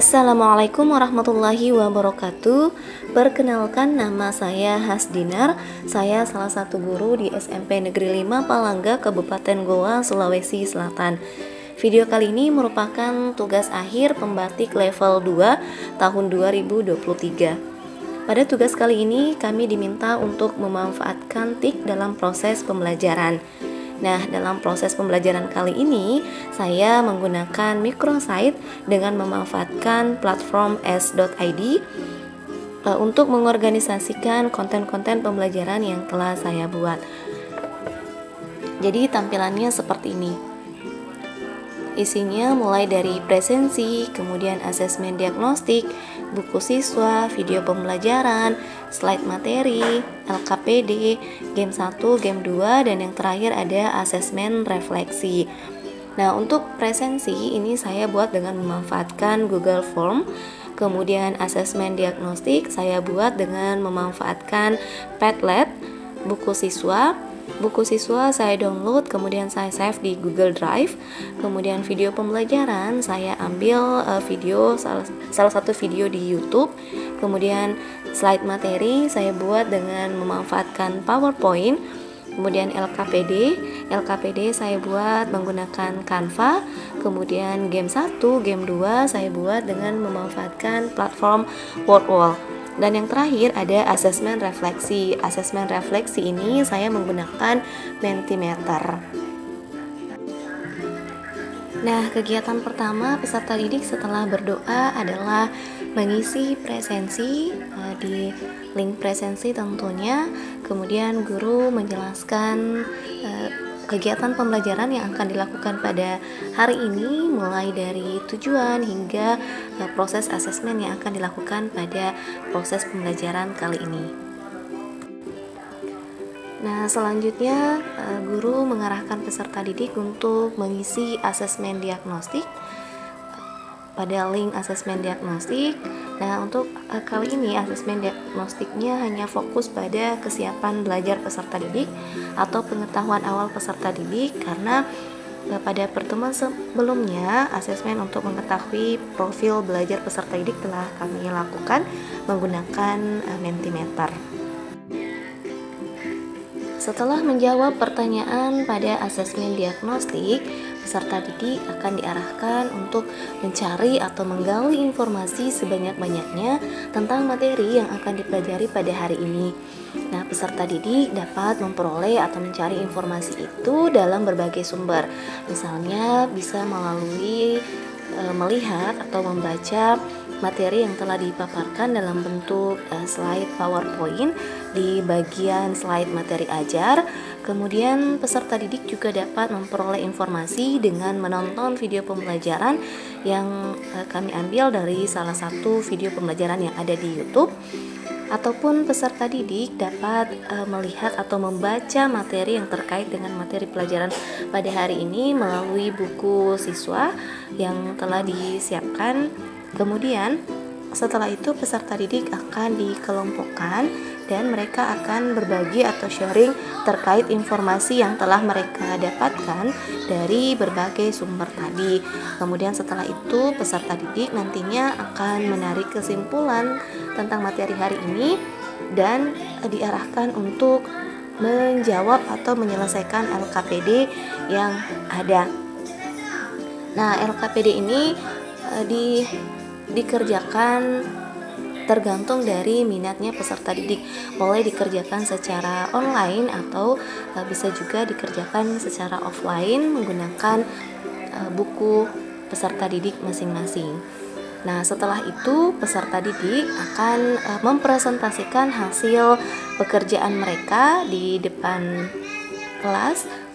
Assalamualaikum warahmatullahi wabarakatuh. Perkenalkan, nama saya Hasdinar. Saya salah satu guru di SMP Negeri 5 Palangga, Kabupaten Goa, Sulawesi Selatan. Video kali ini merupakan tugas akhir pembatik level 2 tahun 2023. Pada tugas kali ini kami diminta untuk memanfaatkan TIK dalam proses pembelajaran. Nah, dalam proses pembelajaran kali ini, saya menggunakan microsite dengan memanfaatkan platform s.id untuk mengorganisasikan konten-konten pembelajaran yang telah saya buat. Jadi tampilannya seperti ini. Isinya mulai dari presensi, kemudian asesmen diagnostik, buku siswa, video pembelajaran, slide materi, LKPD, game 1, game 2, dan yang terakhir ada asesmen refleksi. Nah, untuk presensi ini saya buat dengan memanfaatkan Google Form. Kemudian asesmen diagnostik saya buat dengan memanfaatkan Padlet. Buku siswa saya download, kemudian saya save di Google Drive. Kemudian video pembelajaran saya ambil salah satu video di YouTube. Kemudian slide materi saya buat dengan memanfaatkan PowerPoint. Kemudian LKPD saya buat menggunakan Canva. Kemudian game 1, game 2 saya buat dengan memanfaatkan platform Wordwall. Dan yang terakhir ada asesmen refleksi. Asesmen refleksi ini saya menggunakan Mentimeter. Nah, kegiatan pertama peserta didik setelah berdoa adalah mengisi presensi di link presensi tentunya. Kemudian guru menjelaskan kegiatan pembelajaran yang akan dilakukan pada hari ini, mulai dari tujuan hingga proses asesmen yang akan dilakukan pada proses pembelajaran kali ini. Nah, selanjutnya guru mengarahkan peserta didik untuk mengisi asesmen diagnostik pada link asesmen diagnostik. Nah, untuk kali ini asesmen diagnostiknya hanya fokus pada kesiapan belajar peserta didik atau pengetahuan awal peserta didik, karena pada pertemuan sebelumnya asesmen untuk mengetahui profil belajar peserta didik telah kami lakukan menggunakan Mentimeter. Setelah menjawab pertanyaan pada asesmen diagnostik, peserta didik akan diarahkan untuk mencari atau menggali informasi sebanyak-banyaknya tentang materi yang akan dipelajari pada hari ini. Nah, peserta didik dapat memperoleh atau mencari informasi itu dalam berbagai sumber. Misalnya bisa melalui melihat atau membaca materi yang telah dipaparkan dalam bentuk slide PowerPoint di bagian slide materi ajar. Kemudian peserta didik juga dapat memperoleh informasi dengan menonton video pembelajaran yang kami ambil dari salah satu video pembelajaran yang ada di YouTube. Ataupun peserta didik dapat melihat atau membaca materi yang terkait dengan materi pelajaran pada hari ini melalui buku siswa yang telah disiapkan. Kemudian setelah itu peserta didik akan dikelompokkan dan mereka akan berbagi atau sharing terkait informasi yang telah mereka dapatkan dari berbagai sumber tadi. Kemudian setelah itu peserta didik nantinya akan menarik kesimpulan tentang materi hari ini dan diarahkan untuk menjawab atau menyelesaikan LKPD yang ada. Nah, LKPD ini dikerjakan tergantung dari minatnya peserta didik. Boleh dikerjakan secara online atau bisa juga dikerjakan secara offline menggunakan buku peserta didik masing-masing. Nah, setelah itu peserta didik akan mempresentasikan hasil pekerjaan mereka di depan kelas.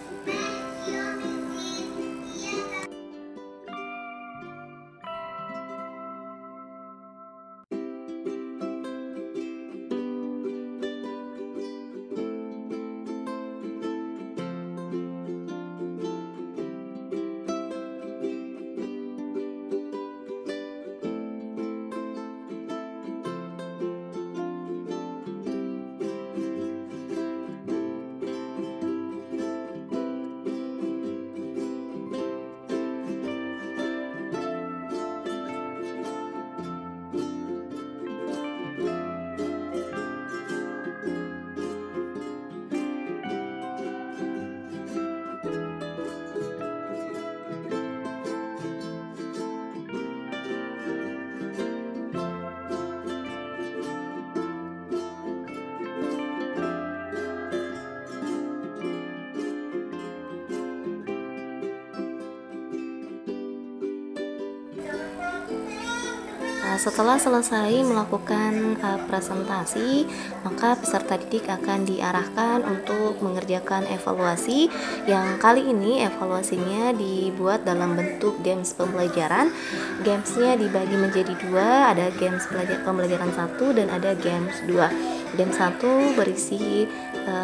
Nah, setelah selesai melakukan presentasi, maka peserta didik akan diarahkan untuk mengerjakan evaluasi yang kali ini evaluasinya dibuat dalam bentuk games pembelajaran. Gamesnya dibagi menjadi dua, ada games pembelajaran 1 dan ada games 2. Game 1 berisi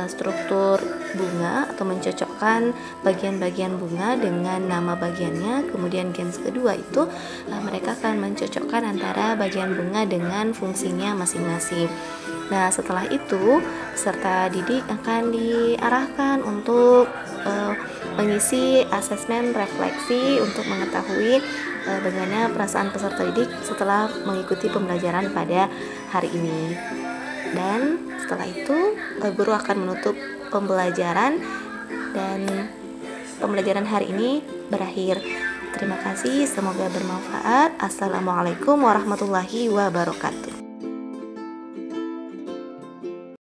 struktur bunga atau mencocokkan bagian-bagian bunga dengan nama bagiannya. Kemudian games kedua itu mereka akan mencocokkan antara bagian bunga dengan fungsinya masing-masing. Nah, setelah itu peserta didik akan diarahkan untuk mengisi asesmen refleksi untuk mengetahui bagaimana perasaan peserta didik setelah mengikuti pembelajaran pada hari ini. Dan setelah itu guru akan menutup pembelajaran dan pembelajaran hari ini berakhir. Terima kasih, semoga bermanfaat. Assalamualaikum warahmatullahi wabarakatuh.